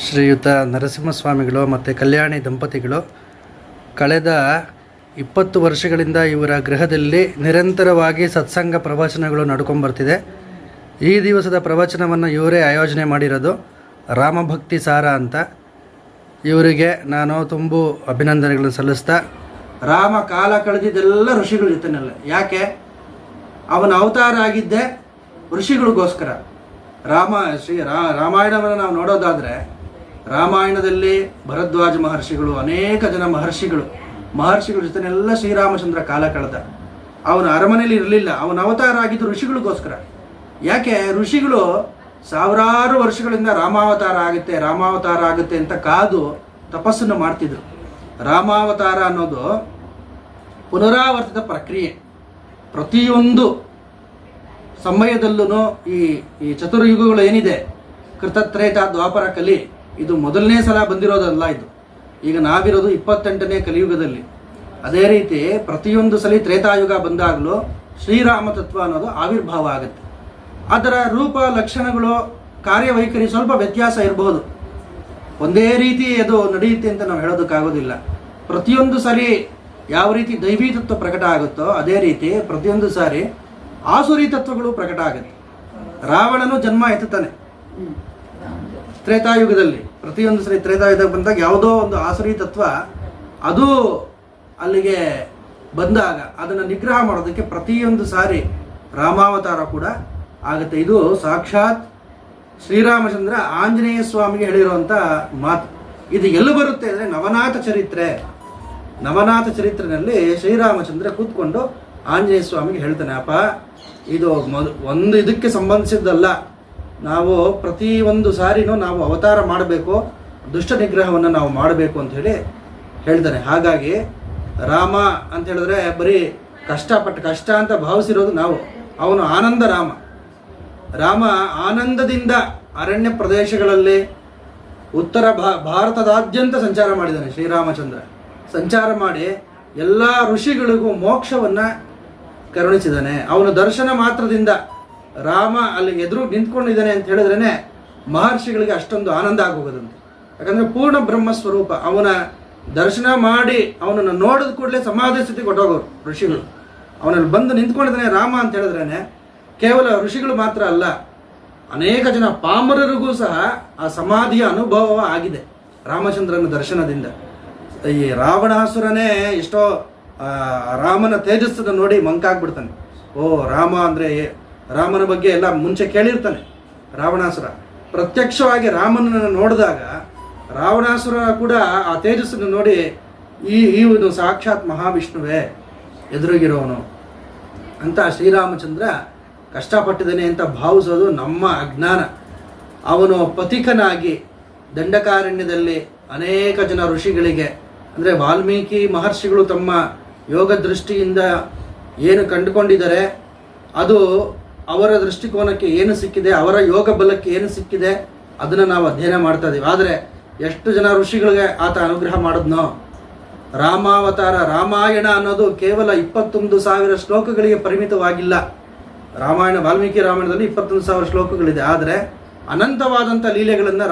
ಶ್ರೀಯುತ ನರಸಿಂಹಸ್ವಾಮಿಗಳು ಮತ್ತು ಕಲ್ಯಾಣಿ ದಂಪತಿಗಳು ಕಳೆದ 20 ವರ್ಷಗಳಿಂದ ಇವರ ಗೃಹದಲ್ಲಿ ನಿರಂತರವಾಗಿ ಸತ್ಸಂಗ ಪ್ರವಚನಗಳು ನಡ್ಕೊಂಬರ್ತಿದೆ. ಈ ದಿವಸದ ಪ್ರವಚನವನ್ನು ಇವರೇ ಆಯೋಜನೆ ಮಾಡಿರೋದು, ರಾಮಭಕ್ತಿ ಸಾರ ಅಂತ. ಇವರಿಗೆ ನಾನು ತುಂಬು ಅಭಿನಂದನೆಗಳನ್ನು ಸಲ್ಲಿಸ್ತಾ, ರಾಮ ಕಾಲ ಕಳೆದಿದ್ದೆಲ್ಲ ಋಷಿಗಳ ಜೊತೆನಲ್ಲ. ಯಾಕೆ? ಅವನ ಅವತಾರ ಆಗಿದ್ದೆ ಋಷಿಗಳಿಗೋಸ್ಕರ. ರಾಮಾಯಣವನ್ನು ನಾವು ನೋಡೋದಾದರೆ, ರಾಮಾಯಣದಲ್ಲಿ ಭರದ್ವಾಜ ಮಹರ್ಷಿಗಳು, ಅನೇಕ ಜನ ಮಹರ್ಷಿಗಳ ಜೊತೆನೆಲ್ಲ ಶ್ರೀರಾಮಚಂದ್ರ ಕಾಲ ಕಳೆದ. ಅವನ ಅರಮನೆಯಲ್ಲಿ ಇರಲಿಲ್ಲ. ಅವನ ಅವತಾರ ಆಗಿದ್ದು ಋಷಿಗಳಿಗೋಸ್ಕರ. ಯಾಕೆ? ಋಷಿಗಳು ಸಾವಿರಾರು ವರ್ಷಗಳಿಂದ ರಾಮಾವತಾರ ಆಗುತ್ತೆ ಅಂತ ಕಾದು ತಪಸ್ಸನ್ನು ಮಾಡ್ತಿದ್ರು. ರಾಮಾವತಾರ ಅನ್ನೋದು ಪುನರಾವರ್ತಿತ ಪ್ರಕ್ರಿಯೆ. ಪ್ರತಿಯೊಂದು ಸಮಯದಲ್ಲೂ ಈ ಚತುರ್ಯುಗಗಳು ಏನಿದೆ, ಕೃತತ್ರೇತ ದ್ವಾಪರ ಕಲಿ, ಇದು ಮೊದಲನೇ ಸಲ ಬಂದಿರೋದಲ್ಲ. ಈಗ ನಾವಿರೋದು 28ನೇ ಕಲಿಯುಗದಲ್ಲಿ. ಅದೇ ರೀತಿ ಪ್ರತಿಯೊಂದು ಸಲ ತ್ರೇತಾಯುಗ ಬಂದಾಗಲೂ ಶ್ರೀರಾಮ ತತ್ವ ಅನ್ನೋದು ಆವಿರ್ಭಾವ ಆಗುತ್ತೆ. ಅದರ ರೂಪ, ಲಕ್ಷಣಗಳು, ಕಾರ್ಯವೈಖರಿ ಸ್ವಲ್ಪ ವ್ಯತ್ಯಾಸ ಇರಬಹುದು. ಒಂದೇ ರೀತಿ ಅದು ನಡೆಯುತ್ತೆ ಅಂತ ನಾವು ಹೇಳೋದಕ್ಕಾಗೋದಿಲ್ಲ. ಪ್ರತಿಯೊಂದು ಸಾರಿ ಯಾವ ರೀತಿ ದೈವೀ ತತ್ವ ಪ್ರಕಟ ಆಗುತ್ತೋ ಅದೇ ರೀತಿ ಪ್ರತಿಯೊಂದು ಸಾರಿ ಆಸುರಿ ತತ್ವಗಳು ಪ್ರಕಟ ಆಗುತ್ತೆ. ರಾವಣನು ಜನ್ಮ ಎತ್ತುತ್ತಾನೆ ತ್ರೇತಾಯುಗದಲ್ಲಿ. ಪ್ರತಿಯೊಂದು ಸರಿ ತ್ರೇತಾಯುಗ ಬಂದಾಗ ಯಾವುದೋ ಒಂದು ಆಸುರಿ ತತ್ವ ಅದು ಅಲ್ಲಿಗೆ ಬಂದಾಗ ಅದನ್ನು ನಿಗ್ರಹ ಮಾಡೋದಕ್ಕೆ ಪ್ರತಿಯೊಂದು ಸಾರಿ ರಾಮಾವತಾರ ಕೂಡ ಆಗುತ್ತೆ. ಇದು ಸಾಕ್ಷಾತ್ ಶ್ರೀರಾಮಚಂದ್ರ ಆಂಜನೇಯ ಸ್ವಾಮಿಗೆ ಹೇಳಿರುವಂಥ ಮಾತು. ಇದು ಎಲ್ಲಿ ಬರುತ್ತೆ ಅಂದರೆ ನವನಾಥ ಚರಿತ್ರೆಯಲ್ಲಿ ಶ್ರೀರಾಮಚಂದ್ರ ಕೂತ್ಕೊಂಡು ಆಂಜನೇಯ ಸ್ವಾಮಿಗೆ ಹೇಳ್ತಾನೆ, ಅಪ್ಪ ಇದು ಒಂದು ಇದಕ್ಕೆ ಸಂಬಂಧಿಸಿದ್ದಲ್ಲ, ನಾವು ಪ್ರತಿಯೊಂದು ಸಾರಿನೂ ನಾವು ಅವತಾರ ಮಾಡಬೇಕು, ದುಷ್ಟ ನಿಗ್ರಹವನ್ನು ನಾವು ಮಾಡಬೇಕು ಅಂತ ಹೇಳಿ ಹೇಳ್ತಾನೆ. ಹಾಗಾಗಿ ರಾಮ ಅಂತ ಹೇಳಿದ್ರೆ ಬರೀ ಕಷ್ಟ ಅಂತ ಭಾವಿಸಿರೋದು ನಾವು. ಅವನು ಆನಂದ ರಾಮ ಆನಂದದಿಂದ ಅರಣ್ಯ ಪ್ರದೇಶಗಳಲ್ಲಿ ಉತ್ತರ ಭಾರತದಾದ್ಯಂತ ಸಂಚಾರ ಮಾಡಿದ್ದಾನೆ. ಶ್ರೀರಾಮಚಂದ್ರ ಸಂಚಾರ ಮಾಡಿ ಎಲ್ಲ ಋಷಿಗಳಿಗೂ ಮೋಕ್ಷವನ್ನು ಕರುಣಿಸಿದ್ದಾನೆ. ಅವನ ದರ್ಶನ ಮಾತ್ರದಿಂದ ರಾಮ ಅಲ್ಲಿ ಎದುರು ನಿಂತ್ಕೊಂಡಿದ್ದಾನೆ ಅಂತ ಹೇಳಿದ್ರೇ ಮಹರ್ಷಿಗಳಿಗೆ ಅಷ್ಟೊಂದು ಆನಂದ ಆಗೋಗೋದಂತೆ. ಯಾಕಂದರೆ ಪೂರ್ಣ ಬ್ರಹ್ಮಸ್ವರೂಪ. ಅವನ ದರ್ಶನ ಮಾಡಿ ಅವನನ್ನು ನೋಡಿದ ಕೂಡಲೇ ಸಮಾಧಿ ಸ್ಥಿತಿ ಕೊಟ್ಟೋಗೋರು ಋಷಿಗಳು. ಅವನಲ್ಲಿ ಬಂದು ನಿಂತ್ಕೊಂಡಿದ್ದಾನೆ ರಾಮ ಅಂತ ಹೇಳಿದ್ರೇ ಕೇವಲ ಋಷಿಗಳು ಮಾತ್ರ ಅಲ್ಲ, ಅನೇಕ ಜನ ಪಾಮರರಿಗೂ ಸಹ ಆ ಸಮಾಧಿಯ ಅನುಭವ ಆಗಿದೆ ರಾಮಚಂದ್ರನ ದರ್ಶನದಿಂದ. ಈ ರಾವಣಾಸುರನೇ ಎಷ್ಟೋ ರಾಮನ ತೇಜಸ್ಸನ್ನು ನೋಡಿ ಮಂಕಾಗ್ಬಿಡ್ತಾನೆ. ರಾಮ ಅಂದರೆ ರಾಮನ ಬಗ್ಗೆ ಎಲ್ಲ ಮುಂಚೆ ಕೇಳಿರ್ತಾನೆ. ರಾವಣಾಸುರ ಪ್ರತ್ಯಕ್ಷವಾಗಿ ರಾಮನನ್ನು ನೋಡಿದಾಗ ರಾವಣಾಸುರ ಕೂಡ ಆ ತೇಜಸ್ಸನ್ನು ನೋಡಿ ಇವನು ಸಾಕ್ಷಾತ್ ಮಹಾವಿಷ್ಣುವೇ ಎದುರಿಗಿರೋನು ಅಂತ ಶ್ರೀರಾಮಚಂದ್ರ ಕಷ್ಟಪಟ್ಟಿದ್ದಾನೆ ಅಂತ ಭಾವಿಸೋದು ನಮ್ಮ ಅಜ್ಞಾನ. ಅವನು ಪಥಿಕನಾಗಿ ದಂಡಕಾರಣ್ಯದಲ್ಲಿ ಅನೇಕ ಜನ ಋಷಿಗಳಿಗೆ, ಅಂದರೆ ವಾಲ್ಮೀಕಿ ಮಹರ್ಷಿಗಳು ತಮ್ಮ ಯೋಗ ದೃಷ್ಟಿಯಿಂದ ಏನು ಕಂಡುಕೊಂಡಿದ್ದಾರೆ, ಅದು ಅವರ ದೃಷ್ಟಿಕೋನಕ್ಕೆ ಏನು ಸಿಕ್ಕಿದೆ, ಅವರ ಯೋಗ ಬಲಕ್ಕೆ ಏನು ಸಿಕ್ಕಿದೆ, ಅದನ್ನು ನಾವು ಅಧ್ಯಯನ ಮಾಡ್ತಾ ಇದ್ದೀವಿ. ಆದರೆ ಎಷ್ಟು ಜನ ಋಷಿಗಳಿಗೆ ಆತ ಅನುಗ್ರಹ ಮಾಡಿದ್ನೋ. ರಾಮಾವತಾರ ರಾಮಾಯಣ ಅನ್ನೋದು ಕೇವಲ 21,000 ಶ್ಲೋಕಗಳಿಗೆ ಪರಿಮಿತವಾಗಿಲ್ಲ. ವಾಲ್ಮೀಕಿ ರಾಮಾಯಣದಲ್ಲಿ 21,000 ಶ್ಲೋಕಗಳಿದೆ. ಆದರೆ ಅನಂತವಾದಂಥ ಲೀಲೆಗಳನ್ನು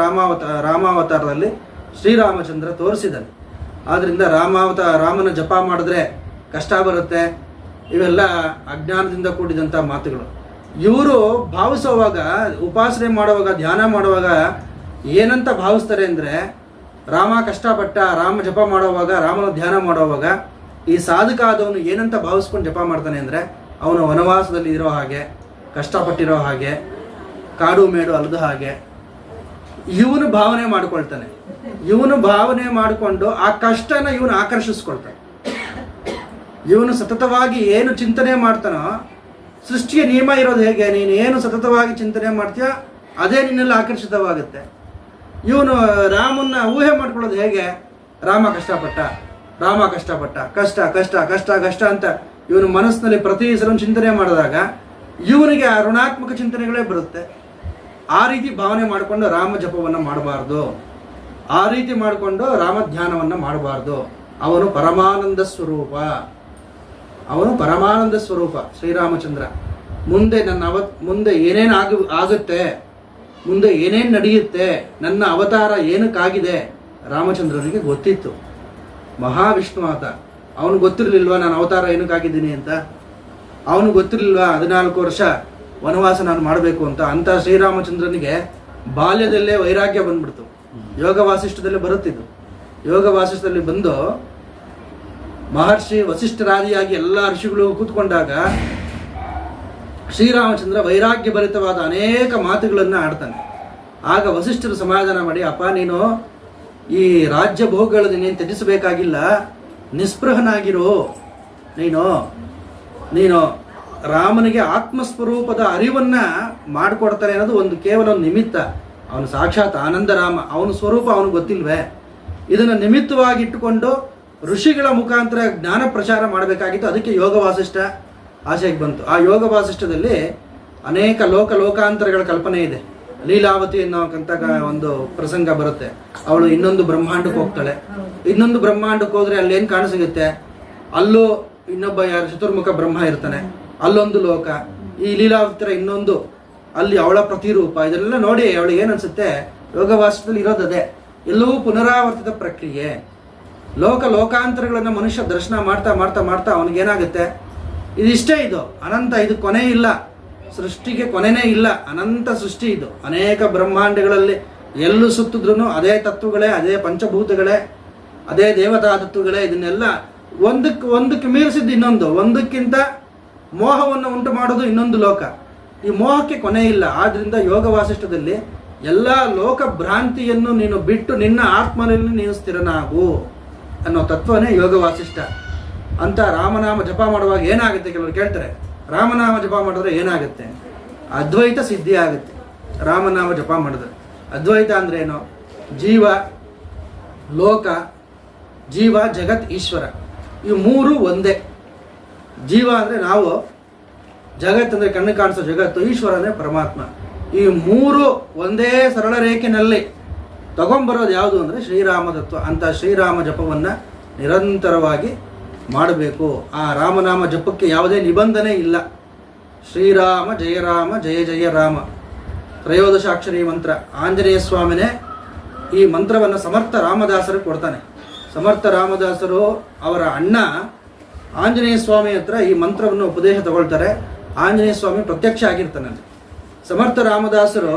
ರಾಮಾವತಾರದಲ್ಲಿ ಶ್ರೀರಾಮಚಂದ್ರ ತೋರಿಸಿದ್ದಾನೆ. ಆದ್ದರಿಂದ ರಾಮನ ಜಪ ಮಾಡಿದ್ರೆ ಕಷ್ಟ ಬರುತ್ತೆ, ಇವೆಲ್ಲ ಅಜ್ಞಾನದಿಂದ ಕೂಡಿದಂಥ ಮಾತುಗಳು. ಇವರು ಭಾವಿಸುವಾಗ, ಉಪಾಸನೆ ಮಾಡುವಾಗ, ಧ್ಯಾನ ಮಾಡುವಾಗ ಏನಂತ ಭಾವಿಸ್ತಾರೆ ಅಂದರೆ, ರಾಮ ಕಷ್ಟಪಟ್ಟ, ರಾಮ ಜಪ ಮಾಡುವಾಗ, ರಾಮನ ಧ್ಯಾನ ಮಾಡುವಾಗ ಈ ಸಾಧಕ ಆದವನು ಏನಂತ ಭಾವಿಸ್ಕೊಂಡು ಜಪ ಮಾಡ್ತಾನೆ ಅಂದರೆ, ಅವನು ವನವಾಸದಲ್ಲಿ ಇರೋ ಹಾಗೆ, ಕಷ್ಟಪಟ್ಟಿರೋ ಹಾಗೆ, ಕಾಡು ಮೇಡು ಅಲ್ಲದ ಹಾಗೆ ಇವನು ಭಾವನೆ ಮಾಡ್ಕೊಳ್ತಾನೆ. ಇವನು ಭಾವನೆ ಮಾಡಿಕೊಂಡು ಆ ಕಷ್ಟನ ಇವನು ಆಕರ್ಷಿಸ್ಕೊಳ್ತಾನೆ. ಇವನು ಸತತವಾಗಿ ಏನು ಚಿಂತನೆ ಮಾಡ್ತಾನೋ, ಸೃಷ್ಟಿಯ ನಿಯಮ ಇರೋದು ಹೇಗೆ, ನೀನು ಏನು ಸತತವಾಗಿ ಚಿಂತನೆ ಮಾಡ್ತೀಯ ಅದೇ ನಿನ್ನೆಲ್ಲ ಆಕರ್ಷಿತವಾಗುತ್ತೆ. ಇವನು ರಾಮನ್ನ ಊಹೆ ಮಾಡ್ಕೊಳ್ಳೋದು ಹೇಗೆ, ರಾಮ ಕಷ್ಟಪಟ್ಟ, ಕಷ್ಟ ಅಂತ ಇವನು ಮನಸ್ಸಿನಲ್ಲಿ ಪ್ರತಿ ಸಲ ಚಿಂತನೆ ಮಾಡಿದಾಗ ಇವನಿಗೆ ಆ ಋಣಾತ್ಮಕ ಚಿಂತನೆಗಳೇ ಬರುತ್ತೆ. ಆ ರೀತಿ ಭಾವನೆ ಮಾಡಿಕೊಂಡು ರಾಮ ಜಪವನ್ನು ಮಾಡಬಾರ್ದು, ಆ ರೀತಿ ಮಾಡಿಕೊಂಡು ರಾಮ ಧ್ಯಾನವನ್ನು ಮಾಡಬಾರ್ದು. ಅವನು ಪರಮಾನಂದ ಸ್ವರೂಪ ಶ್ರೀರಾಮಚಂದ್ರ. ಮುಂದೆ ಏನೇನು ಆಗುತ್ತೆ ಮುಂದೆ ಏನೇನು ನಡೆಯುತ್ತೆ, ನನ್ನ ಅವತಾರ ಏನಕ್ಕಾಗಿದೆ ರಾಮಚಂದ್ರನಿಗೆ ಗೊತ್ತಿತ್ತು. ಮಹಾವಿಷ್ಣು ಆತ, ಅವನು ಗೊತ್ತಿರಲಿಲ್ವಾ ನಾನು ಅವತಾರ ಏನಕ್ಕಾಗಿದ್ದೀನಿ ಅಂತ? ಅವನು ಗೊತ್ತಿರಲಿಲ್ವಾ 14 ವರ್ಷ ವನವಾಸ ನಾನು ಮಾಡಬೇಕು ಅಂತ? ಅಂತ ಶ್ರೀರಾಮಚಂದ್ರನಿಗೆ ಬಾಲ್ಯದಲ್ಲೇ ವೈರಾಗ್ಯ ಬಂದ್ಬಿಡ್ತು. ಯೋಗ ವಾಸಿಷ್ಠದಲ್ಲೇ ಬರುತ್ತಿದ್ದು. ಯೋಗ ವಾಸಿಷ್ಠದಲ್ಲಿ ಬಂದು ಮಹರ್ಷಿ ವಸಿಷ್ಠರಾದಿಯಾಗಿ ಎಲ್ಲ ಋಷಿಗಳು ಕೂತ್ಕೊಂಡಾಗ ಶ್ರೀರಾಮಚಂದ್ರ ವೈರಾಗ್ಯ ಭರಿತವಾದ ಅನೇಕ ಮಾತುಗಳನ್ನು ಆಡ್ತಾನೆ. ಆಗ ವಸಿಷ್ಠರು ಸಮಾಧಾನ ಮಾಡಿ, ಅಪ್ಪ ನೀನು ಈ ರಾಜ್ಯ ಭೋಗಗಳನ್ನು ನೀನು ತ್ಯಜಿಸಬೇಕಾಗಿಲ್ಲ, ನಿಸ್ಪೃಹನಾಗಿರು. ನೀನು ರಾಮನಿಗೆ ಆತ್ಮಸ್ವರೂಪದ ಅರಿವನ್ನು ಮಾಡಿಕೊಡ್ತಾರೆ ಅನ್ನೋದು ಒಂದು ಕೇವಲ ಒಂದು ನಿಮಿತ್ತ. ಅವನು ಸಾಕ್ಷಾತ್ ಆನಂದರಾಮ, ಅವನ ಸ್ವರೂಪ ಅವನಿಗೆ ಗೊತ್ತಿಲ್ವೇ? ಇದನ್ನು ನಿಮಿತ್ತವಾಗಿ ಇಟ್ಟುಕೊಂಡು ಋಷಿಗಳ ಮುಖಾಂತರ ಜ್ಞಾನ ಪ್ರಚಾರ ಮಾಡಬೇಕಾಗಿತ್ತು. ಅದಕ್ಕೆ ಯೋಗ ವಾಸಿಷ್ಠ ಆಸೆಗೆ ಬಂತು. ಆ ಯೋಗ ವಾಸಿಷ್ಠದಲ್ಲಿ ಅನೇಕ ಲೋಕಾಂತರಗಳ ಕಲ್ಪನೆ ಇದೆ. ಲೀಲಾವತಿ ಅನ್ನೋಕ್ಕಂತ ಒಂದು ಪ್ರಸಂಗ ಬರುತ್ತೆ. ಅವಳು ಇನ್ನೊಂದು ಬ್ರಹ್ಮಾಂಡಕ್ಕೆ ಹೋಗ್ತಾಳೆ. ಇನ್ನೊಂದು ಬ್ರಹ್ಮಾಂಡಕ್ಕೆ ಹೋದ್ರೆ ಅಲ್ಲಿ ಏನು ಕಾಣಸಿಗುತ್ತೆ? ಅಲ್ಲೂ ಇನ್ನೊಬ್ಬ ಚತುರ್ಮುಖ ಬ್ರಹ್ಮ ಇರ್ತಾನೆ, ಅಲ್ಲೊಂದು ಲೋಕ. ಈ ಲೀಲಾವತಿರ ಇನ್ನೊಂದು, ಅಲ್ಲಿ ಅವಳ ಪ್ರತಿರೂಪ. ಇದೆಲ್ಲ ನೋಡಿ ಅವಳಿಗೆ ಏನು ಅನ್ಸುತ್ತೆ? ಯೋಗ ವಾಸಿಷ್ಠದಲ್ಲಿ ಇರೋದದೇ. ಎಲ್ಲವೂ ಪುನರಾವರ್ತಿತ ಪ್ರಕ್ರಿಯೆ. ಲೋಕಾಂತರಗಳನ್ನು ಮನುಷ್ಯ ದರ್ಶನ ಮಾಡ್ತಾ ಮಾಡ್ತಾ ಮಾಡ್ತಾ ಅವನಿಗೇನಾಗುತ್ತೆ? ಇದಿಷ್ಟೇ, ಇದು ಅನಂತ, ಇದು ಕೊನೆ ಇಲ್ಲ. ಸೃಷ್ಟಿಗೆ ಕೊನೆನೇ ಇಲ್ಲ, ಅನಂತ ಸೃಷ್ಟಿ ಇದು. ಅನೇಕ ಬ್ರಹ್ಮಾಂಡಗಳಲ್ಲಿ ಎಲ್ಲೂ ಸುತ್ತಿದ್ರೂ ಅದೇ ತತ್ವಗಳೇ, ಅದೇ ಪಂಚಭೂತಗಳೇ, ಅದೇ ದೇವತಾ ತತ್ವಗಳೇ. ಇದನ್ನೆಲ್ಲ ಒಂದಕ್ಕೆ ಮೀರಿಸಿದ್ದು ಇನ್ನೊಂದು, ಒಂದಕ್ಕಿಂತ ಮೋಹವನ್ನು ಉಂಟು ಮಾಡೋದು ಇನ್ನೊಂದು ಲೋಕ. ಈ ಮೋಹಕ್ಕೆ ಕೊನೆ ಇಲ್ಲ. ಆದ್ರಿಂದ ಯೋಗ ವಾಸಿಷ್ಠದಲ್ಲಿ ಎಲ್ಲ ಲೋಕ ಭ್ರಾಂತಿಯನ್ನು ನೀನು ಬಿಟ್ಟು ನಿನ್ನ ಆತ್ಮನಲ್ಲಿ ನೀನು ಸ್ಥಿರನಾಗು ಅನ್ನೋ ತತ್ವನೇ ಯೋಗ ವಾಸಿಷ್ಠ ಅಂತ. ರಾಮನಾಮ ಜಪ ಮಾಡುವಾಗ ಏನಾಗುತ್ತೆ? ಕೆಲವರು ಕೇಳ್ತಾರೆ, ರಾಮನಾಮ ಜಪ ಮಾಡಿದ್ರೆ ಏನಾಗುತ್ತೆ? ಅದ್ವೈತ ಸಿದ್ಧಿ ಆಗುತ್ತೆ ರಾಮನಾಮ ಜಪ ಮಾಡಿದ್ರೆ. ಅದ್ವೈತ ಅಂದ್ರೆ ಏನು? ಜೀವ, ಲೋಕ, ಜೀವ, ಜಗತ್, ಈಶ್ವರ, ಇವು ಮೂರು ಒಂದೇ. ಜೀವ ಅಂದರೆ ನಾವು, ಜಗತ್ ಅಂದರೆ ಕಣ್ಣು ಕಾಣಿಸೋ ಜಗತ್ತು, ಈಶ್ವರ ಅಂದರೆ ಪರಮಾತ್ಮ. ಈ ಮೂರು ಒಂದೇ ಸರಳ ರೇಖೆನಲ್ಲಿ ತಗೊಂಬರೋದು ಯಾವುದು ಅಂದರೆ ಶ್ರೀರಾಮ ತತ್ವ. ಅಂತ ಶ್ರೀರಾಮ ಜಪವನ್ನು ನಿರಂತರವಾಗಿ ಮಾಡಬೇಕು. ಆ ರಾಮನಾಮ ಜಪಕ್ಕೆ ಯಾವುದೇ ನಿಬಂಧನೆ ಇಲ್ಲ. ಶ್ರೀರಾಮ ಜಯ ರಾಮ ಜಯ ಜಯ ರಾಮ, ತ್ರಯೋದಶಾಕ್ಷರಿ ಮಂತ್ರ. ಆಂಜನೇಯ ಸ್ವಾಮಿನೇ ಈ ಮಂತ್ರವನ್ನು ಸಮರ್ಥ ರಾಮದಾಸರಿಗೆ ಕೊಡ್ತಾನೆ. ಸಮರ್ಥ ರಾಮದಾಸರು ಅವರ ಅಣ್ಣ ಆಂಜನೇಯ ಸ್ವಾಮಿ ಹತ್ರ ಈ ಮಂತ್ರವನ್ನು ಉಪದೇಶ ತಗೊಳ್ತಾರೆ. ಆಂಜನೇಯ ಸ್ವಾಮಿ ಪ್ರತ್ಯಕ್ಷ ಆಗಿರ್ತಾನೆ. ಸಮರ್ಥ ರಾಮದಾಸರು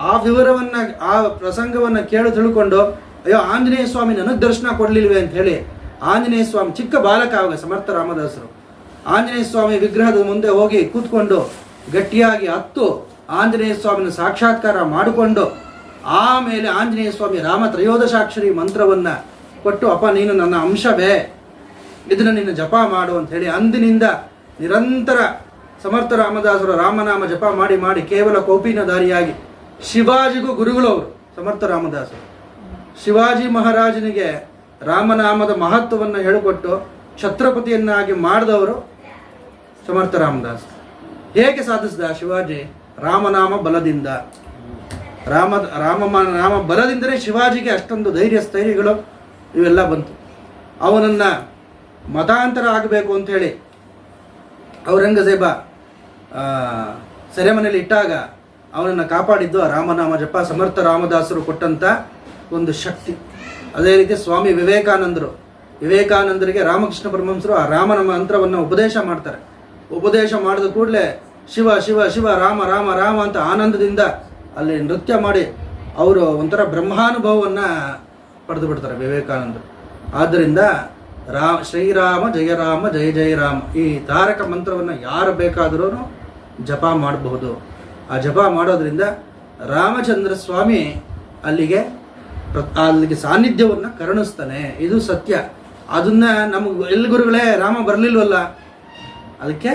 ಆ ವಿವರವನ್ನು, ಆ ಪ್ರಸಂಗವನ್ನು ತಿಳ್ಕೊಂಡು, ಅಯ್ಯೋ ಆಂಜನೇಯ ಸ್ವಾಮಿ ನನಗೆ ದರ್ಶನ ಕೊಡಲಿಲ್ವೇ ಅಂತ ಹೇಳಿ, ಆಂಜನೇಯ ಸ್ವಾಮಿ ಚಿಕ್ಕ ಬಾಲಕ ಆವಾಗ ಸಮರ್ಥ ರಾಮದಾಸರು ಆಂಜನೇಯ ಸ್ವಾಮಿ ವಿಗ್ರಹದ ಮುಂದೆ ಹೋಗಿ ಕೂತ್ಕೊಂಡು ಗಟ್ಟಿಯಾಗಿ ಹತ್ತು ಆಂಜನೇಯ ಸ್ವಾಮಿನ ಸಾಕ್ಷಾತ್ಕಾರ ಮಾಡಿಕೊಂಡು ಆಮೇಲೆ ಆಂಜನೇಯ ಸ್ವಾಮಿ ರಾಮ ತ್ರಯೋದಶಾಕ್ಷರಿ ಮಂತ್ರವನ್ನು ಕೊಟ್ಟು, ಅಪ್ಪ ನೀನು ನನ್ನ ಅಂಶವೇ, ಇದನ್ನು ನಿನ್ನ ಜಪ ಮಾಡು ಅಂತ ಹೇಳಿ ಅಂದಿನಿಂದ ನಿರಂತರ ಸಮರ್ಥ ರಾಮದಾಸರು ರಾಮನಾಮ ಜಪ ಮಾಡಿ ಮಾಡಿ ಕೇವಲ ಕೌಪಿನಧಾರಿಯಾಗಿ ಶಿವಾಜಿಗೂ ಗುರುಗಳವರು ಸಮರ್ಥ ರಾಮದಾಸರು. ಶಿವಾಜಿ ಮಹಾರಾಜನಿಗೆ ರಾಮನಾಮದ ಮಹತ್ವವನ್ನು ಹೇಳಿಕೊಟ್ಟು ಛತ್ರಪತಿಯನ್ನಾಗಿ ಮಾಡಿದವರು ಸಮರ್ಥ ರಾಮದಾಸ್. ಹೇಗೆ ಸಾಧಿಸಿದ ಶಿವಾಜಿ? ರಾಮನಾಮ ಬಲದಿಂದ. ರಾಮನಾಮ ಬಲದಿಂದಲೇ ಶಿವಾಜಿಗೆ ಅಷ್ಟೊಂದು ಧೈರ್ಯ ಸ್ಥೈರ್ಯಗಳು ಇವೆಲ್ಲ ಬಂತು. ಅವನನ್ನು ಮತಾಂತರ ಆಗಬೇಕು ಅಂಥೇಳಿ ಔರಂಗಜೇಬ ಸೆರೆಮನೆಯಲ್ಲಿ ಇಟ್ಟಾಗ ಅವನನ್ನು ಕಾಪಾಡಿದ್ದು ಆ ರಾಮನಾಮ ಜಪ, ಸಮರ್ಥ ರಾಮದಾಸರು ಕೊಟ್ಟಂಥ ಒಂದು ಶಕ್ತಿ. ಅದೇ ರೀತಿ ಸ್ವಾಮಿ ವಿವೇಕಾನಂದರಿಗೆ ರಾಮಕೃಷ್ಣ ಪರಮಹಂಸರು ಆ ರಾಮನ ಮಂತ್ರವನ್ನು ಉಪದೇಶ ಮಾಡ್ತಾರೆ. ಉಪದೇಶ ಮಾಡಿದ ಕೂಡಲೇ ಶಿವ ಶಿವ ಶಿವ ರಾಮ ರಾಮ ರಾಮ ಅಂತ ಆನಂದದಿಂದ ಅಲ್ಲಿ ನೃತ್ಯ ಮಾಡಿ ಅವರು ಒಂಥರ ಬ್ರಹ್ಮಾನುಭವವನ್ನು ಪಡೆದು ಬಿಡ್ತಾರೆ ವಿವೇಕಾನಂದರು. ಆದ್ದರಿಂದ ಶ್ರೀರಾಮ ಜಯ ರಾಮ ಜಯ ಜಯ ರಾಮ ಈ ತಾರಕ ಮಂತ್ರವನ್ನು ಯಾರು ಬೇಕಾದರೂ ಜಪ ಮಾಡಬಹುದು. ಆ ಜಪ ಮಾಡೋದ್ರಿಂದ ರಾಮಚಂದ್ರ ಸ್ವಾಮಿ ಅಲ್ಲಿಗೆ ಸಾನ್ನಿಧ್ಯವನ್ನು ಕರುಣಿಸ್ತಾನೆ. ಇದು ಸತ್ಯ. ಅದನ್ನ ನಮಗೆ ಎಲ್ಲಿ ಗುರುಗಳೇ ರಾಮ ಬರಲಿಲ್ವಲ್ಲ, ಅದಕ್ಕೆ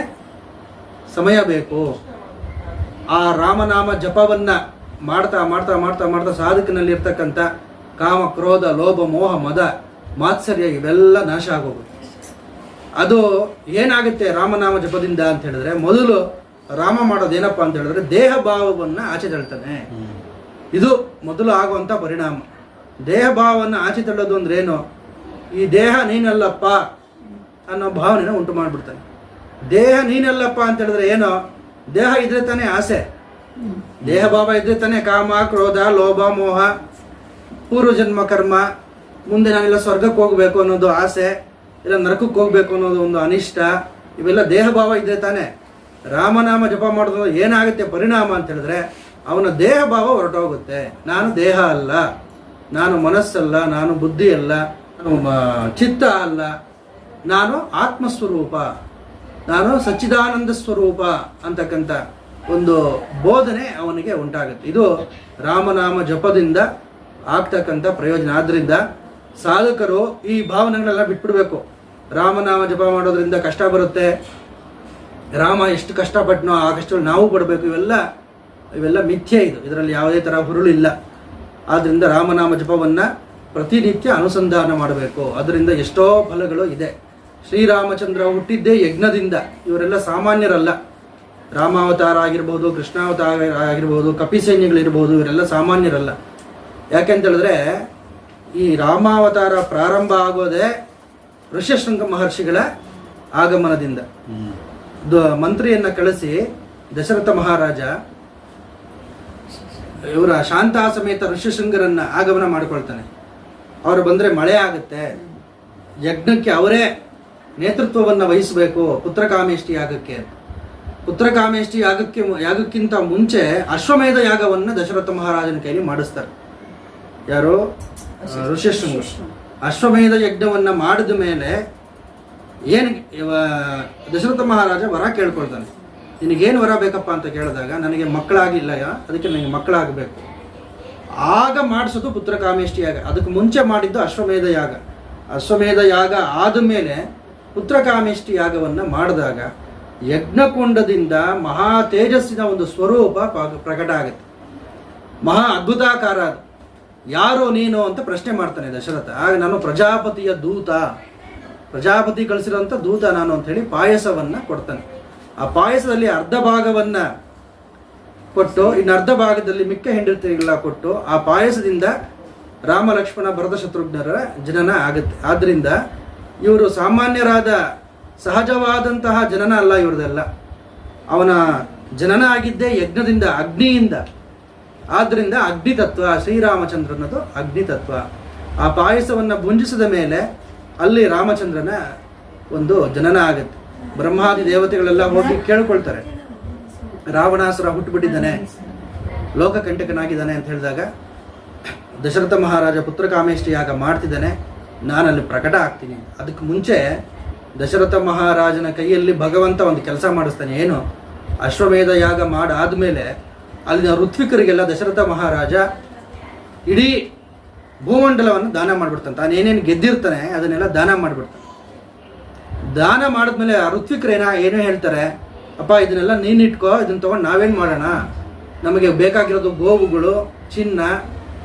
ಸಮಯ ಬೇಕು. ಆ ರಾಮನಾಮ ಜಪವನ್ನು ಮಾಡ್ತಾ ಮಾಡ್ತಾ ಮಾಡ್ತಾ ಮಾಡ್ತಾ ಸಾಧಕನಲ್ಲಿರ್ತಕ್ಕಂಥ ಕಾಮ, ಕ್ರೋಧ, ಲೋಭ, ಮೋಹ, ಮದ, ಮಾತ್ಸರ್ಯ ಇವೆಲ್ಲ ನಾಶ ಆಗೋಗುತ್ತೆ. ಅದು ಏನಾಗುತ್ತೆ ರಾಮನಾಮ ಜಪದಿಂದ ಅಂತ ಹೇಳಿದ್ರೆ, ಮೊದಲು ರಾಮ ಮಾಡೋದೇನಪ್ಪ ಅಂತ ಹೇಳಿದ್ರೆ ದೇಹ ಭಾವವನ್ನು ಆಚೆ ತಳ್ತಾನೆ. ಇದು ಮೊದಲು ಆಗುವಂಥ ಪರಿಣಾಮ. ದೇಹ ಭಾವವನ್ನು ಆಚೆ ತಳ್ಳೋದು ಅಂದ್ರೆ ಏನು? ಈ ದೇಹ ನೀನಲ್ಲಪ್ಪ ಅನ್ನೋ ಭಾವನೆನ ಉಂಟು ಮಾಡಿಬಿಡ್ತಾನೆ. ದೇಹ ನೀನಲ್ಲಪ್ಪ ಅಂತ ಹೇಳಿದ್ರೆ ಏನೋ, ದೇಹ ಇದ್ರೆ ತಾನೇ ಆಸೆ. ದೇಹ ಭಾವ ಇದ್ರೆ ತಾನೇ ಕಾಮ, ಕ್ರೋಧ, ಲೋಭ, ಮೋಹ, ಪೂರ್ವಜನ್ಮ ಕರ್ಮ, ಮುಂದೆ ನಾನೆಲ್ಲ ಸ್ವರ್ಗಕ್ಕೆ ಹೋಗ್ಬೇಕು ಅನ್ನೋದು ಆಸೆ, ಇಲ್ಲ ನರಕಕ್ಕೆ ಹೋಗ್ಬೇಕು ಅನ್ನೋದು ಒಂದು ಅನಿಷ್ಟ, ಇವೆಲ್ಲ ದೇಹ ಭಾವ ಇದ್ರೆ ತಾನೇ. ರಾಮನಾಮ ಜಪ ಮಾಡೋದು ಏನಾಗುತ್ತೆ ಪರಿಣಾಮ ಅಂತ ಹೇಳಿದ್ರೆ ಅವನ ದೇಹ ಭಾವ ಹೊರಟೋಗುತ್ತೆ. ನಾನು ದೇಹ ಅಲ್ಲ, ನಾನು ಮನಸ್ಸಲ್ಲ, ನಾನು ಬುದ್ಧಿ ಅಲ್ಲ, ನಾನು ಚಿತ್ತ ಅಲ್ಲ, ನಾನು ಆತ್ಮಸ್ವರೂಪ, ನಾನು ಸಚ್ಚಿದಾನಂದ ಸ್ವರೂಪ ಅಂತಕ್ಕಂಥ ಒಂದು ಬೋಧನೆ ಅವನಿಗೆ ಉಂಟಾಗುತ್ತೆ. ಇದು ರಾಮನಾಮ ಜಪದಿಂದ ಆಗ್ತಕ್ಕಂಥ ಪ್ರಯೋಜನ. ಆದ್ದರಿಂದ ಸಾಧಕರು ಈ ಭಾವನೆಗಳೆಲ್ಲ ಬಿಟ್ಬಿಡ್ಬೇಕು. ರಾಮನಾಮ ಜಪ ಮಾಡೋದ್ರಿಂದ ಕಷ್ಟ ಬರುತ್ತೆ, ರಾಮ ಎಷ್ಟು ಕಷ್ಟಪಟ್ಟನೋ ಆ ಕಷ್ಟಗಳು ನಾವು ಪಡಬೇಕು, ಇವೆಲ್ಲ ಮಿಥ್ಯೆ. ಇದರಲ್ಲಿ ಯಾವುದೇ ಥರ ಹುರುಳಿಲ್ಲ. ಆದ್ದರಿಂದ ರಾಮನಾಮ ಜಪವನ್ನು ಪ್ರತಿನಿತ್ಯ ಅನುಸಂಧಾನ ಮಾಡಬೇಕು. ಅದರಿಂದ ಎಷ್ಟೋ ಫಲಗಳು ಇದೆ. ಶ್ರೀರಾಮಚಂದ್ರ ಹುಟ್ಟಿದ್ದೇ ಯಜ್ಞದಿಂದ. ಇವರೆಲ್ಲ ಸಾಮಾನ್ಯರಲ್ಲ. ರಾಮಾವತಾರ ಆಗಿರ್ಬೋದು, ಕೃಷ್ಣಾವತಾರ ಆಗಿರ್ಬೋದು, ಕಪಿಸೈನ್ಯಗಳಿರ್ಬೋದು, ಇವರೆಲ್ಲ ಸಾಮಾನ್ಯರಲ್ಲ. ಯಾಕೆಂತ ಹೇಳಿದ್ರೆ ಈ ರಾಮಾವತಾರ ಪ್ರಾರಂಭ ಆಗೋದೇ ಋಷ್ಯಶೃಂಗ ಮಹರ್ಷಿಗಳ ಆಗಮನದಿಂದ. ಮಂತ್ರಿಯನ್ನು ಕಳಿಸಿ ದಶರಥ ಮಹಾರಾಜ ಇವರ ಶಾಂತಾ ಸಮೇತ ಋಷ್ಯಶೃಂಗರನ್ನ ಆಗಮನ ಮಾಡಿಕೊಳ್ತಾನೆ. ಅವರು ಬಂದರೆ ಮಳೆ ಆಗುತ್ತೆ, ಯಜ್ಞಕ್ಕೆ ಅವರೇ ನೇತೃತ್ವವನ್ನು ವಹಿಸಬೇಕು ಪುತ್ರಕಾಮೇಷ್ಟಿ ಯಾಗಕ್ಕೆ. ಪುತ್ರಕಾಮೇಷ್ಟಿ ಯಾಗಕ್ಕಿಂತ ಮುಂಚೆ ಅಶ್ವಮೇಧ ಯಾಗವನ್ನು ದಶರಥ ಮಹಾರಾಜನ ಕೈಲಿ ಮಾಡಿಸ್ತಾರೆ. ಯಾರು? ಋಷ್ಯಶೃಂಗ. ಅಶ್ವಮೇಧ ಯಜ್ಞವನ್ನು ಮಾಡಿದ ಮೇಲೆ ಏನು ದಶರಥ ಮಹಾರಾಜ ವರ ಕೇಳ್ಕೊಳ್ತಾನೆ. ನಿನಗೇನು ವರ ಬೇಕಪ್ಪ ಅಂತ ಕೇಳಿದಾಗ, ನನಗೆ ಮಕ್ಕಳಾಗಿಲ್ಲ, ಅದಕ್ಕೆ ನನಗೆ ಮಕ್ಕಳಾಗಬೇಕು. ಆಗ ಮಾಡಿಸೋದು ಪುತ್ರಕಾಮೇಷ್ಟಿ ಯಾಗ. ಅದಕ್ಕೆ ಮುಂಚೆ ಮಾಡಿದ್ದು ಅಶ್ವಮೇಧ ಯಾಗ. ಅಶ್ವಮೇಧ ಯಾಗ ಆದಮೇಲೆ ಪುತ್ರಕಾಮೇಷ್ಟಿ ಯಾಗವನ್ನು ಮಾಡಿದಾಗ ಯಜ್ಞಕುಂಡದಿಂದ ಮಹಾ ತೇಜಸ್ಸಿನ ಒಂದು ಸ್ವರೂಪ ಪ್ರಕಟ ಆಗುತ್ತೆ. ಮಹಾ ಅದ್ಭುತಾಕಾರ ಅದು. ಯಾರೋ ನೀನು ಅಂತ ಪ್ರಶ್ನೆ ಮಾಡ್ತಾನೆ ದಶರಥ. ಆಗ ನಾನು ಪ್ರಜಾಪತಿಯ ದೂತ, ಪ್ರಜಾಪತಿ ಕಳಿಸಿರೋಂಥ ದೂತ ನಾನು ಅಂತ ಹೇಳಿ ಪಾಯಸವನ್ನು ಕೊಡ್ತಾನೆ. ಆ ಪಾಯಸದಲ್ಲಿ ಅರ್ಧ ಭಾಗವನ್ನು ಕೊಟ್ಟು ಇನ್ನು ಅರ್ಧ ಭಾಗದಲ್ಲಿ ಮಿಕ್ಕ ಹೆಂಡತಿಗೆಲ್ಲ ಕೊಟ್ಟು ಆ ಪಾಯಸದಿಂದ ರಾಮ, ಲಕ್ಷ್ಮಣ, ಭರತ, ಶತ್ರುಘ್ನರ ಜನನ ಆಗುತ್ತೆ. ಆದ್ದರಿಂದ ಇವರು ಸಾಮಾನ್ಯರಾದ ಸಹಜವಾದಂತಹ ಜನನ ಅಲ್ಲ ಇವ್ರದೆಲ್ಲ. ಅವನ ಜನನ ಆಗಿದ್ದೇ ಯಜ್ಞದಿಂದ, ಅಗ್ನಿಯಿಂದ. ಆದ್ದರಿಂದ ಅಗ್ನಿ ತತ್ವ, ಶ್ರೀರಾಮಚಂದ್ರನದು ಅಗ್ನಿ ತತ್ವ. ಆ ಪಾಯಸವನ್ನು ಭುಂಜಿಸಿದ ಮೇಲೆ ಅಲ್ಲಿ ರಾಮಚಂದ್ರನ ಒಂದು ಜನನ ಆಗುತ್ತೆ. ಬ್ರಹ್ಮಾದಿ ದೇವತೆಗಳೆಲ್ಲ ಹೋಗಿ ಕೇಳ್ಕೊಳ್ತಾರೆ, ರಾವಣಾಸುರ ಹುಟ್ಟುಬಿಟ್ಟಿದ್ದಾನೆ, ಲೋಕಕಂಟಕನಾಗಿದ್ದಾನೆ ಅಂತ ಹೇಳಿದಾಗ ದಶರಥ ಮಹಾರಾಜ ಪುತ್ರಕಾಮೇಷ್ಟಿ ಯಾಗ ಮಾಡ್ತಿದ್ದಾನೆ, ನಾನಲ್ಲಿ ಪ್ರಕಟ ಆಗ್ತೀನಿ. ಅದಕ್ಕೆ ಮುಂಚೆ ದಶರಥ ಮಹಾರಾಜನ ಕೈಯಲ್ಲಿ ಭಗವಂತ ಒಂದು ಕೆಲಸ ಮಾಡಿಸ್ತಾನೆ. ಏನು? ಅಶ್ವಮೇಧ ಯಾಗ ಮಾಡಾದ್ಮೇಲೆ ಅಲ್ಲಿನ ಋತ್ವಿಕರಿಗೆಲ್ಲ ದಶರಥ ಮಹಾರಾಜ ಇಡೀ ಭೂಮಂಡಲವನ್ನು ದಾನ ಮಾಡಿಬಿಡ್ತಾನೆ. ತಾನು ಏನೇನು ಗೆದ್ದಿರ್ತಾನೆ ಅದನ್ನೆಲ್ಲ ದಾನ ಮಾಡಿಬಿಡ್ತಾನೆ. ದಾನ ಮಾಡಿದ್ಮೇಲೆ ಆ ಋತ್ವಿಕರೇನ ಏನೋ ಹೇಳ್ತಾರೆ, ಅಪ್ಪ ಇದನ್ನೆಲ್ಲ ನೀನಿಟ್ಕೋ, ಇದನ್ನು ತೊಗೊಂಡು ನಾವೇನು ಮಾಡೋಣ, ನಮಗೆ ಬೇಕಾಗಿರೋದು ಗೋವುಗಳು, ಚಿನ್ನ,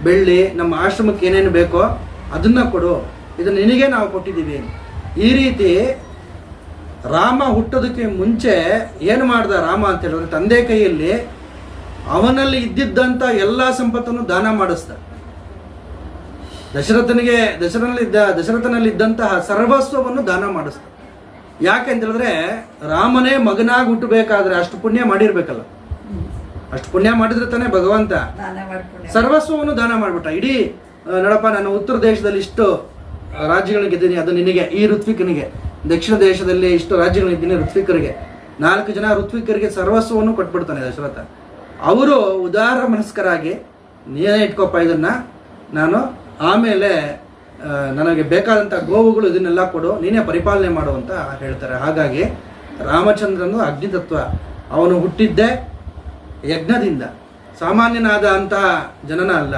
ಬೆಳ್ಳಿ, ನಮ್ಮ ಆಶ್ರಮಕ್ಕೆ ಏನೇನು ಬೇಕೋ ಅದನ್ನು ಕೊಡು, ಇದನ್ನು ನಿನಗೆ ನಾವು ಕೊಟ್ಟಿದ್ದೀವಿ. ಈ ರೀತಿ ರಾಮ ಹುಟ್ಟೋದಕ್ಕೆ ಮುಂಚೆ ಏನು ಮಾಡ್ದ ರಾಮ ಅಂತ ಹೇಳಿದ್ರೆ, ತಂದೆ ಕೈಯಲ್ಲಿ ಅವನಲ್ಲಿ ಇದ್ದಿದ್ದಂಥ ಎಲ್ಲ ಸಂಪತ್ತನ್ನು ದಾನ ಮಾಡಿಸ್ದ. ದಶರಥನಲ್ಲಿದ್ದಂತಹ ಸರ್ವಸ್ವವನ್ನು ದಾನ ಮಾಡಿಸ್ದ. ಯಾಕೆ ಅಂತ ಹೇಳಿದ್ರೆ ರಾಮನೇ ಮಗನಾಗಿ ಹುಟ್ಟಬೇಕಾದ್ರೆ ಅಷ್ಟು ಪುಣ್ಯ ಮಾಡಿರ್ಬೇಕಲ್ಲ. ಅಷ್ಟು ಪುಣ್ಯ ಮಾಡಿದ್ರೆ ತಾನೇ ಭಗವಂತ ಸರ್ವಸ್ವವನ್ನು ದಾನ ಮಾಡಿಬಿಟ್ಟ. ಇಡೀ ನೋಡಪ್ಪ, ನಾನು ಉತ್ತರ ದೇಶದಲ್ಲಿ ಇಷ್ಟು ರಾಜ್ಯಗಳಿಗೆ ಇದ್ದೀನಿ, ಅದು ನಿನಗೆ, ಈ ಋತ್ವಿಕನಿಗೆ. ದಕ್ಷಿಣ ದೇಶದಲ್ಲಿ ಇಷ್ಟು ರಾಜ್ಯಗಳಿದ್ದೀನಿ ಋತ್ವಿಕರಿಗೆ. 4 ಜನ ಋತ್ವಿಕರಿಗೆ ಸರ್ವಸ್ವವನ್ನು ಕೊಟ್ಬಿಡ್ತಾನೆ ದಶರಥ. ಅವರು ಉದಾರ ಮನಸ್ಕರಾಗಿ, ನೀನೇ ಇಟ್ಕೊಪ್ಪ ಇದನ್ನು, ನಾನು ಆಮೇಲೆ ನನಗೆ ಬೇಕಾದಂಥ ಗೋವುಗಳು ಇದನ್ನೆಲ್ಲ ಕೊಡು, ನೀನೇ ಪರಿಪಾಲನೆ ಮಾಡು ಅಂತ ಹೇಳ್ತಾರೆ. ಹಾಗಾಗಿ ರಾಮಚಂದ್ರನು ಅಗ್ನಿತತ್ವ. ಅವನು ಹುಟ್ಟಿದ್ದೇ ಯಜ್ಞದಿಂದ. ಸಾಮಾನ್ಯನಾದ ಅಂತಹ ಜನನ ಅಲ್ಲ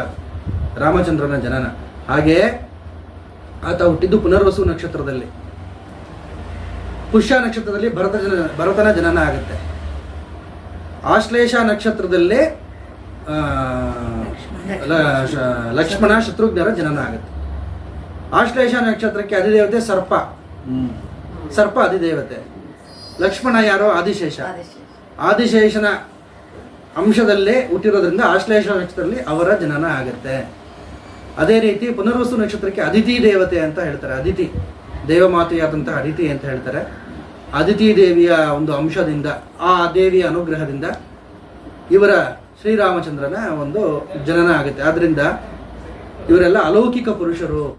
ರಾಮಚಂದ್ರನ ಜನನ. ಹಾಗೆಯೇ ಆತ ಹುಟ್ಟಿದ್ದು ಪುನರ್ವಸು ನಕ್ಷತ್ರದಲ್ಲಿ. ಪುಷ್ಯ ನಕ್ಷತ್ರದಲ್ಲಿ ಭರತನ ಜನನ ಆಗುತ್ತೆ. ಆಶ್ಲೇಷ ನಕ್ಷತ್ರದಲ್ಲಿ ಲಕ್ಷ್ಮಣ, ಶತ್ರುಘ್ನರ ಜನನ ಆಗುತ್ತೆ. ಆಶ್ಲೇಷ ನಕ್ಷತ್ರಕ್ಕೆ ಅಧಿದೇವತೆ ಸರ್ಪ, ಸರ್ಪ ಅಧಿದೇವತೆ. ಲಕ್ಷ್ಮಣ ಯಾರೋ? ಆದಿಶೇಷ. ಆದಿಶೇಷನ ಅಂಶದಲ್ಲೇ ಹುಟ್ಟಿರೋದ್ರಿಂದ ಆಶ್ಲೇಷ ನಕ್ಷತ್ರದಲ್ಲಿ ಅವರ ಜನನ ಆಗುತ್ತೆ. ಅದೇ ರೀತಿ ಪುನರ್ವಸು ನಕ್ಷತ್ರಕ್ಕೆ ಅದಿತಿ ದೇವತೆ ಅಂತ ಹೇಳ್ತಾರೆ. ಅದಿತಿ ದೇವಮಾತೆಯಾದಂತಹ ಅದಿತಿ ಅಂತ ಹೇಳ್ತಾರೆ. ಅದಿತಿ ದೇವಿಯ ಒಂದು ಅಂಶದಿಂದ, ಆ ದೇವಿಯ ಅನುಗ್ರಹದಿಂದ ಇವರ ಶ್ರೀರಾಮಚಂದ್ರನ ಒಂದು ಜನನ ಆಗುತ್ತೆ. ಆದ್ದರಿಂದ ಇವರೆಲ್ಲ ಅಲೌಕಿಕ ಪುರುಷರು.